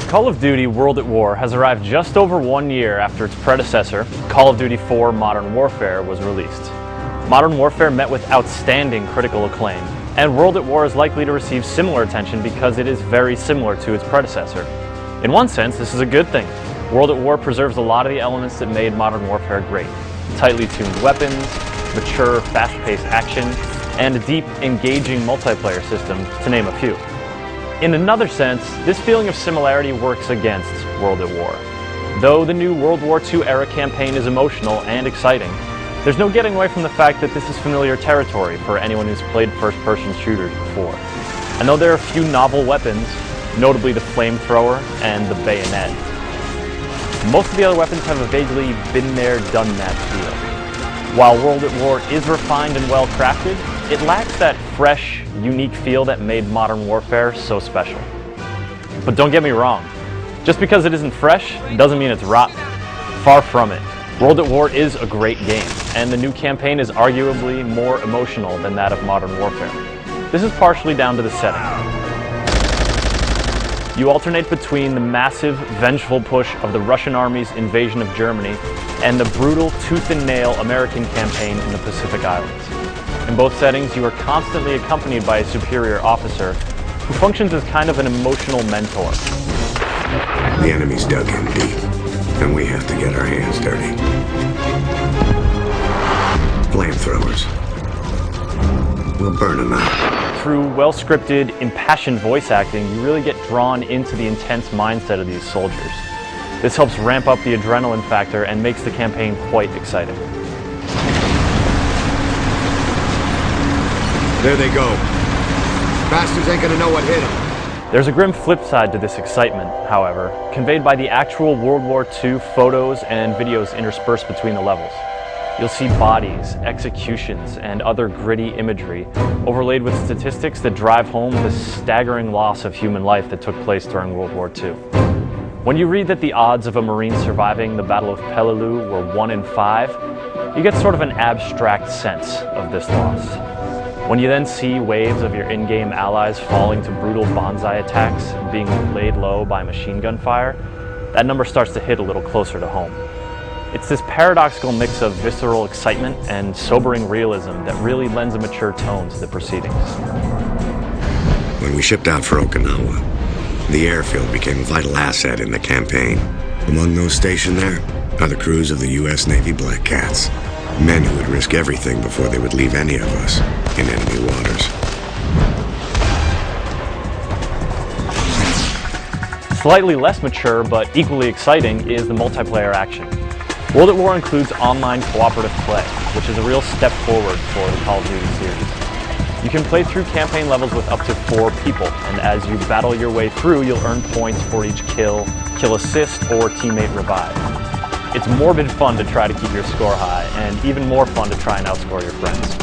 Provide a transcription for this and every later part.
Call of Duty World at War has arrived just over 1 year after its predecessor, Call of Duty 4 Modern Warfare, was released. Modern Warfare met with outstanding critical acclaim, and World at War is likely to receive similar attention because it is very similar to its predecessor. In one sense, this is a good thing. World at War preserves a lot of the elements that made Modern Warfare great. Tightly tuned weapons, mature, fast-paced action, and a deep, engaging multiplayer system, to name a few. In another sense, this feeling of similarity works against World at War. Though the new World War II era campaign is emotional and exciting, there's no getting away from the fact that this is familiar territory for anyone who's played first-person shooters before. And though there are a few novel weapons, notably the flamethrower and the bayonet, most of the other weapons have a vaguely been there, done that feel. While World at War is refined and well crafted, it lacks that fresh, unique feel that made Modern Warfare so special. But don't get me wrong, just because it isn't fresh doesn't mean it's rotten. Far from it. World at War is a great game, and the new campaign is arguably more emotional than that of Modern Warfare. This is partially down to the setting. You alternate between the massive, vengeful push of the Russian army's invasion of Germany and the brutal, tooth and nail American campaign in the Pacific Islands. In both settings, you are constantly accompanied by a superior officer who functions as kind of an emotional mentor. The enemy's dug in deep, and we have to get our hands dirty. Flamethrowers. We'll burn them out. Through well-scripted, impassioned voice acting, you really get drawn into the intense mindset of these soldiers. This helps ramp up the adrenaline factor and makes the campaign quite exciting. There they go. Bastards ain't gonna know what hit them. There's a grim flip side to this excitement, however, conveyed by the actual World War II photos and videos interspersed between the levels. You'll see bodies, executions, and other gritty imagery overlaid with statistics that drive home the staggering loss of human life that took place during World War II. When you read that the odds of a Marine surviving the Battle of Peleliu were 1 in 5, you get sort of an abstract sense of this loss. When you then see waves of your in-game allies falling to brutal banzai attacks and being laid low by machine gun fire, that number starts to hit a little closer to home. It's this paradoxical mix of visceral excitement and sobering realism that really lends a mature tone to the proceedings. When we shipped out for Okinawa, the airfield became a vital asset in the campaign. Among those stationed there are the crews of the U.S. Navy Black Cats, men who would risk everything before they would leave any of us in enemy waters. Slightly less mature, but equally exciting, is the multiplayer action. World at War includes online cooperative play, which is a real step forward for the Call of Duty series. You can play through campaign levels with up to 4 people, and as you battle your way through, you'll earn points for each kill assist, or teammate revive. It's morbid fun to try to keep your score high, and even more fun to try and outscore your friends.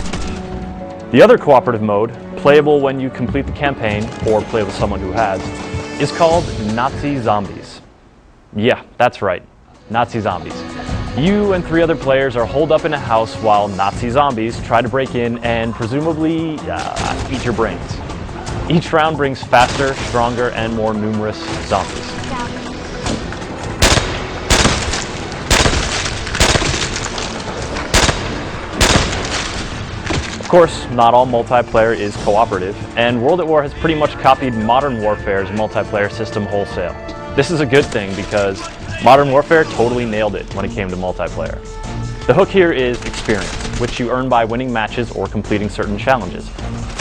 The other cooperative mode, playable when you complete the campaign, or play with someone who has, is called Nazi Zombies. Yeah, that's right, Nazi Zombies. You and 3 other players are holed up in a house while Nazi zombies try to break in and presumably eat your brains. Each round brings faster, stronger, and more numerous zombies. Of course, not all multiplayer is cooperative, and World at War has pretty much copied Modern Warfare's multiplayer system wholesale. This is a good thing because Modern Warfare totally nailed it when it came to multiplayer. The hook here is experience, which you earn by winning matches or completing certain challenges.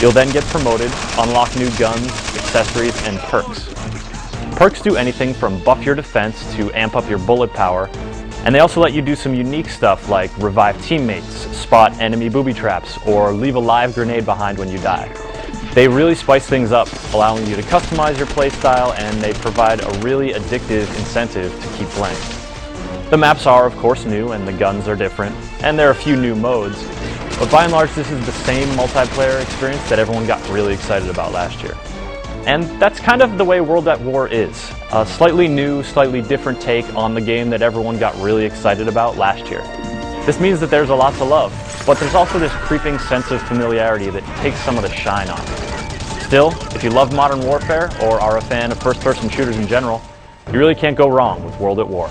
You'll then get promoted, unlock new guns, accessories, and perks. Perks do anything from buff your defense to amp up your bullet power, and they also let you do some unique stuff like revive teammates, spot enemy booby traps, or leave a live grenade behind when you die. They really spice things up, allowing you to customize your playstyle, and they provide a really addictive incentive to keep playing. The maps are, of course, new, and the guns are different, and there are a few new modes, but by and large this is the same multiplayer experience that everyone got really excited about last year. And that's kind of the way World at War is. A slightly new, slightly different take on the game that everyone got really excited about last year. This means that there's a lot to love, but there's also this creeping sense of familiarity that takes some of the shine off. Still, if you love Modern Warfare or are a fan of first-person shooters in general, You really can't go wrong with World at War.